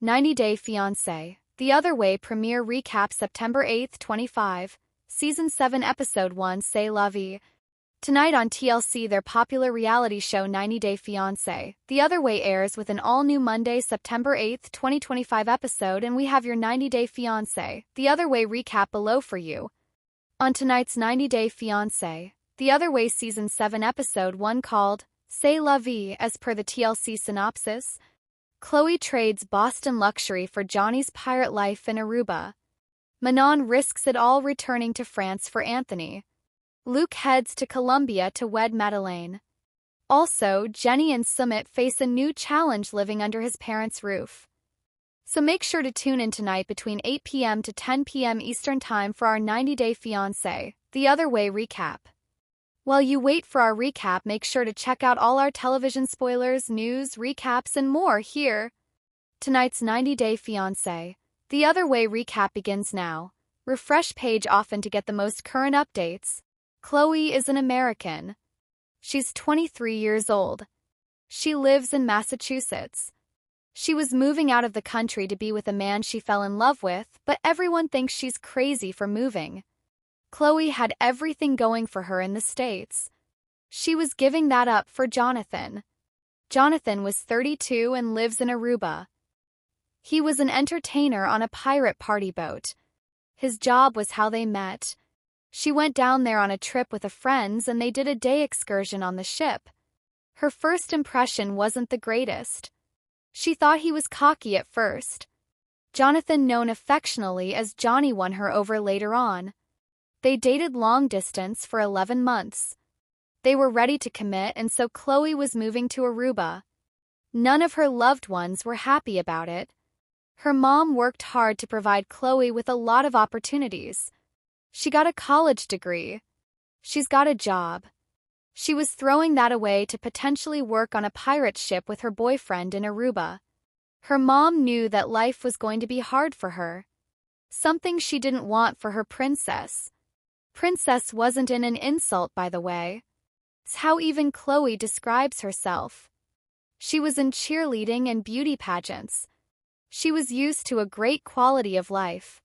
90-Day Fiancé, The Other Way premiere recap September 8, 25, Season 7 Episode 1 C'est la vie. Tonight on TLC, their popular reality show 90-Day Fiancé, The Other Way airs with an all-new Monday, September 8, 2025 episode, and we have your 90-Day Fiancé, The Other Way recap below for you. On tonight's 90-Day Fiancé, The Other Way Season 7 Episode 1 called C'est la vie, as per the TLC synopsis, Chloe trades Boston luxury for Johnny's pirate life in Aruba. Manon risks it all returning to France for Anthony. Luke heads to Colombia to wed Madeleine. Also, Jenny and Sumit face a new challenge living under his parents' roof. So make sure to tune in tonight between 8 p.m. to 10 p.m. Eastern Time for our 90-Day Fiancé, The Other Way recap. While you wait for our recap, make sure to check out all our television spoilers, news, recaps, and more here. Tonight's 90-Day Fiancé, The Other Way recap begins now. Refresh page often to get the most current updates. Chloe is an American. She's 23 years old. She lives in Massachusetts. She was moving out of the country to be with a man she fell in love with, but everyone thinks she's crazy for moving. Chloe had everything going for her in the States. She was giving that up for Jonathan. Jonathan was 32 and lives in Aruba. He was an entertainer on a pirate party boat. His job was how they met. She went down there on a trip with friends and they did a day excursion on the ship. Her first impression wasn't the greatest. She thought he was cocky at first. Jonathan, known affectionately as Johnny, won her over later on. They dated long distance for 11 months. They were ready to commit, and so Chloe was moving to Aruba. None of her loved ones were happy about it. Her mom worked hard to provide Chloe with a lot of opportunities. She got a college degree. She's got a job. She was throwing that away to potentially work on a pirate ship with her boyfriend in Aruba. Her mom knew that life was going to be hard for her. Something she didn't want for her princess. Princess wasn't an insult, by the way. It's how even Chloe describes herself. She was in cheerleading and beauty pageants. She was used to a great quality of life.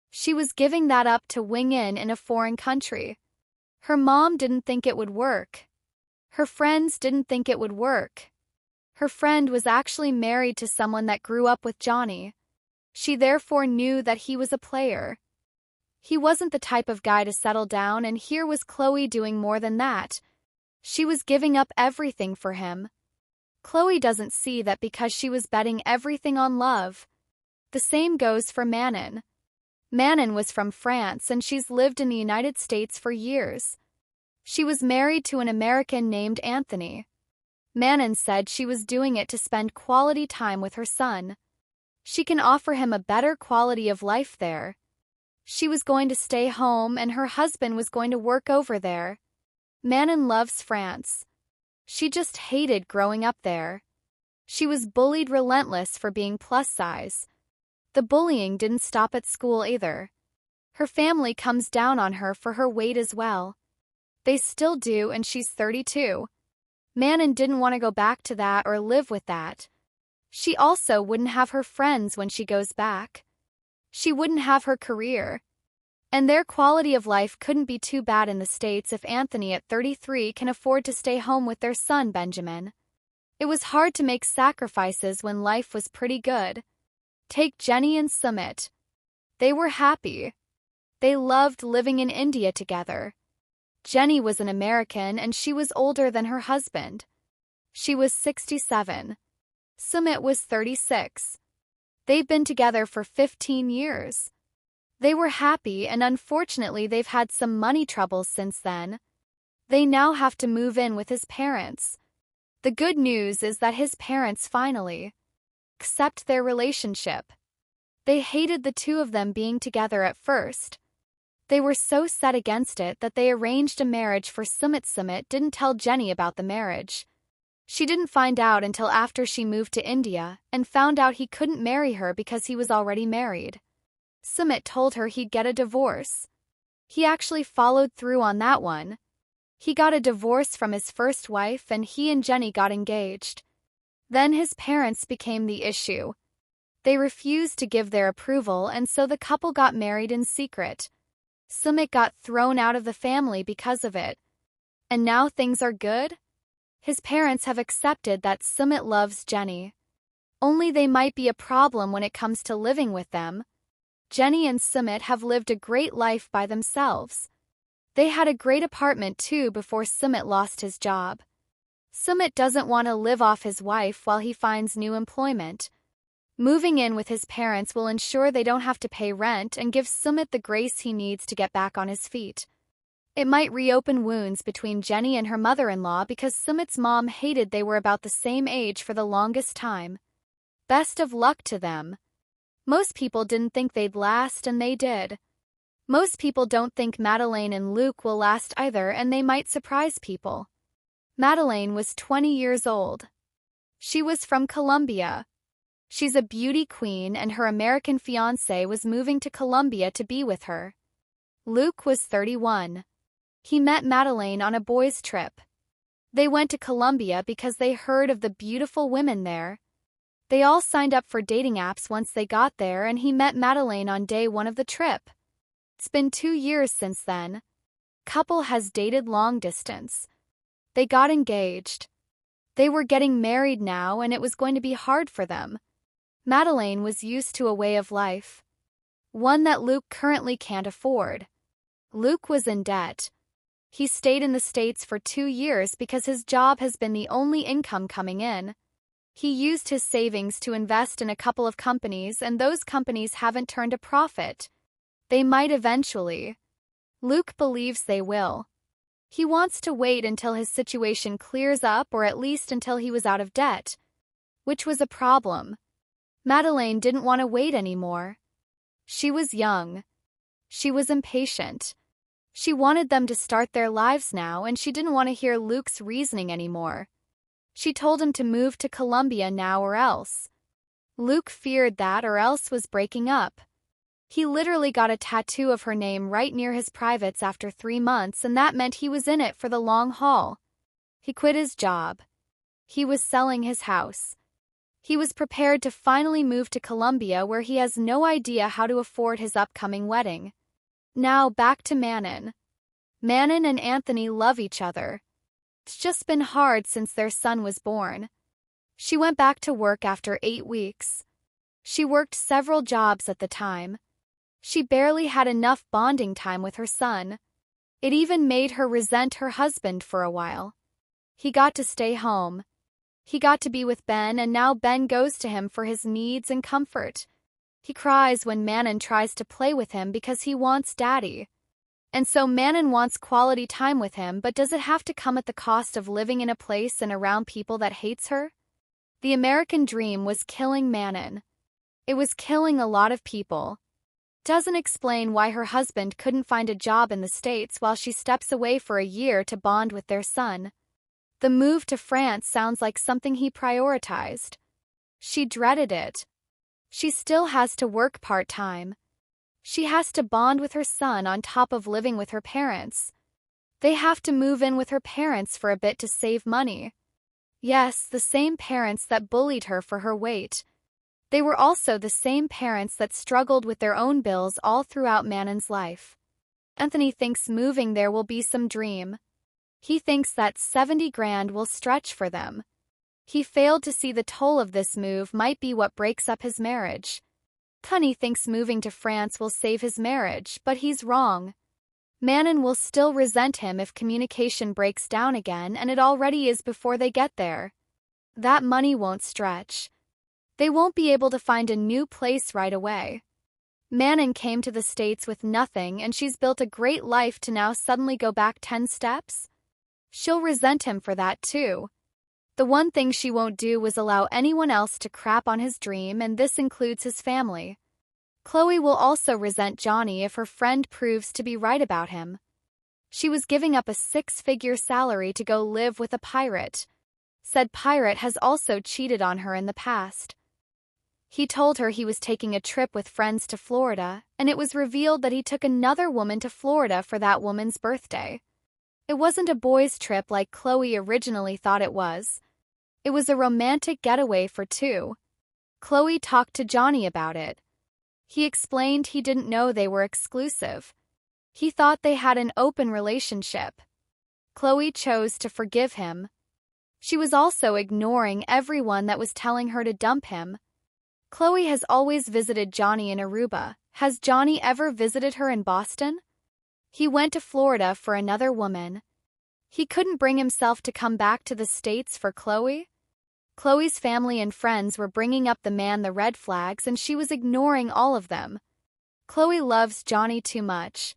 She was giving that up to wing in a foreign country. Her mom didn't think it would work. Her friends didn't think it would work. Her friend was actually married to someone that grew up with Johnny. She therefore knew that he was a player. He wasn't the type of guy to settle down, and here was Chloe doing more than that. She was giving up everything for him. Chloe doesn't see that because she was betting everything on love. The same goes for Manon. Manon was from France and she's lived in the United States for years. She was married to an American named Anthony. Manon said she was doing it to spend quality time with her son. She can offer him a better quality of life there. She was going to stay home and her husband was going to work over there. Manon loves France. She just hated growing up there. She was bullied relentless for being plus size. The bullying didn't stop at school either. Her family comes down on her for her weight as well. They still do, and she's 32. Manon didn't want to go back to that or live with that. She also wouldn't have her friends when she goes back. She wouldn't have her career. And their quality of life couldn't be too bad in the States if Anthony at 33 can afford to stay home with their son Benjamin. It was hard to make sacrifices when life was pretty good. Take Jenny and Sumit. They were happy. They loved living in India together. Jenny was an American and she was older than her husband. She was 67. Sumit was 36. They've been together for 15 years. They were happy, and unfortunately they've had some money troubles since then. They now have to move in with his parents. The good news is that his parents finally accept their relationship. They hated the two of them being together at first. They were so set against it that they arranged a marriage for Sumit. Sumit didn't tell Jenny about the marriage. She didn't find out until after she moved to India and found out he couldn't marry her because he was already married. Sumit told her he'd get a divorce. He actually followed through on that one. He got a divorce from his first wife and he and Jenny got engaged. Then his parents became the issue. They refused to give their approval, and so the couple got married in secret. Sumit got thrown out of the family because of it. And now things are good? His parents have accepted that Sumit loves Jenny. Only they might be a problem when it comes to living with them. Jenny and Sumit have lived a great life by themselves. They had a great apartment too before Sumit lost his job. Sumit doesn't want to live off his wife while he finds new employment. Moving in with his parents will ensure they don't have to pay rent and give Sumit the grace he needs to get back on his feet. It might reopen wounds between Jenny and her mother-in-law because Sumit's mom hated they were about the same age for the longest time. Best of luck to them. Most people didn't think they'd last, and they did. Most people don't think Madeleine and Luke will last either, and they might surprise people. Madeleine was 20 years old. She was from Colombia. She's a beauty queen, and her American fiancé was moving to Colombia to be with her. Luke was 31. He met Madeleine on a boys' trip. They went to Colombia because they heard of the beautiful women there. They all signed up for dating apps once they got there, and he met Madeleine on day one of the trip. It's been 2 years since then. Couple has dated long distance. They got engaged. They were getting married now, and it was going to be hard for them. Madeleine was used to a way of life. One that Luke currently can't afford. Luke was in debt. He stayed in the States for 2 years because his job has been the only income coming in. He used his savings to invest in a couple of companies, and those companies haven't turned a profit. They might eventually. Luke believes they will. He wants to wait until his situation clears up, or at least until he was out of debt, which was a problem. Madeleine didn't want to wait anymore. She was young. She was impatient. She wanted them to start their lives now, and she didn't want to hear Luke's reasoning anymore. She told him to move to Colombia now or else. Luke feared that or else was breaking up. He literally got a tattoo of her name right near his privates after 3 months, and that meant he was in it for the long haul. He quit his job. He was selling his house. He was prepared to finally move to Colombia, where he has no idea how to afford his upcoming wedding. Now back to Manon. Manon and Anthony love each other. It's just been hard since their son was born. She went back to work after 8 weeks. She worked several jobs at the time. She barely had enough bonding time with her son. It even made her resent her husband for a while. He got to stay home. He got to be with Ben, and now Ben goes to him for his needs and comfort. He cries when Manon tries to play with him because he wants daddy. And so Manon wants quality time with him, but does it have to come at the cost of living in a place and around people that hates her? The American dream was killing Manon. It was killing a lot of people. Doesn't explain why her husband couldn't find a job in the States while she steps away for a year to bond with their son. The move to France sounds like something he prioritized. She dreaded it. She still has to work part-time. She has to bond with her son on top of living with her parents. They have to move in with her parents for a bit to save money. Yes, the same parents that bullied her for her weight. They were also the same parents that struggled with their own bills all throughout Manon's life. Anthony thinks moving there will be some dream. He thinks that 70 grand will stretch for them. He failed to see the toll of this move might be what breaks up his marriage. Cunny thinks moving to France will save his marriage, but he's wrong. Manon will still resent him if communication breaks down again, and it already is before they get there. That money won't stretch. They won't be able to find a new place right away. Manon came to the States with nothing, and she's built a great life to now suddenly go back 10 steps? She'll resent him for that too. The one thing she won't do was allow anyone else to crap on his dream, and this includes his family. Chloe will also resent Johnny if her friend proves to be right about him. She was giving up a 6-figure salary to go live with a pirate. Said pirate has also cheated on her in the past. He told her he was taking a trip with friends to Florida, and it was revealed that he took another woman to Florida for that woman's birthday. It wasn't a boys' trip like Chloe originally thought it was. It was a romantic getaway for 2. Chloe talked to Johnny about it. He explained he didn't know they were exclusive. He thought they had an open relationship. Chloe chose to forgive him. She was also ignoring everyone that was telling her to dump him. Chloe has always visited Johnny in Aruba. Has Johnny ever visited her in Boston? He went to Florida for another woman. He couldn't bring himself to come back to the States for Chloe. Chloe's family and friends were bringing up the red flags, and she was ignoring all of them. Chloe loves Johnny too much.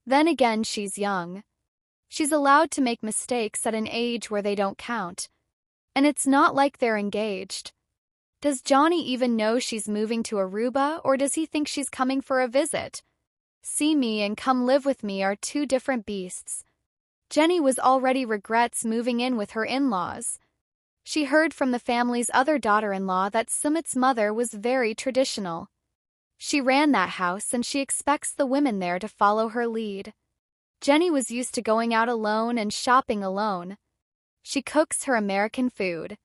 Then again, she's young. She's allowed to make mistakes at an age where they don't count. And it's not like they're engaged. Does Johnny even know she's moving to Aruba, or does he think she's coming for a visit? See me and come live with me are two different beasts. Jenny was already regrets moving in with her in-laws. She heard from the family's other daughter-in-law that Sumit's mother was very traditional. She ran that house and she expects the women there to follow her lead. Jenny was used to going out alone and shopping alone. She cooks her American food.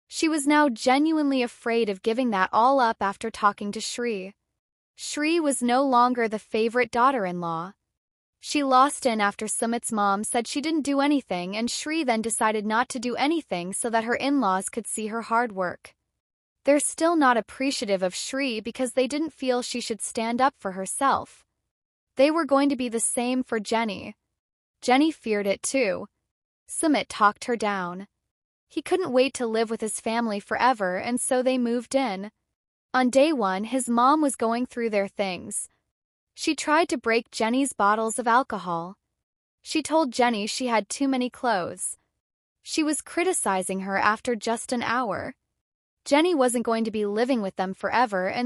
She was now genuinely afraid of giving that all up after talking to Shri. Shri was no longer the favorite daughter-in-law. She lost in after Sumit's mom said she didn't do anything, and Shri then decided not to do anything so that her in-laws could see her hard work. They're still not appreciative of Shri because they didn't feel she should stand up for herself. They were going to be the same for Jenny. Jenny feared it too. Sumit talked her down. He couldn't wait to live with his family forever, and so they moved in. On day one, his mom was going through their things. She tried to break Jenny's bottles of alcohol. She told Jenny she had too many clothes. She was criticizing her after just an hour. Jenny wasn't going to be living with them forever, and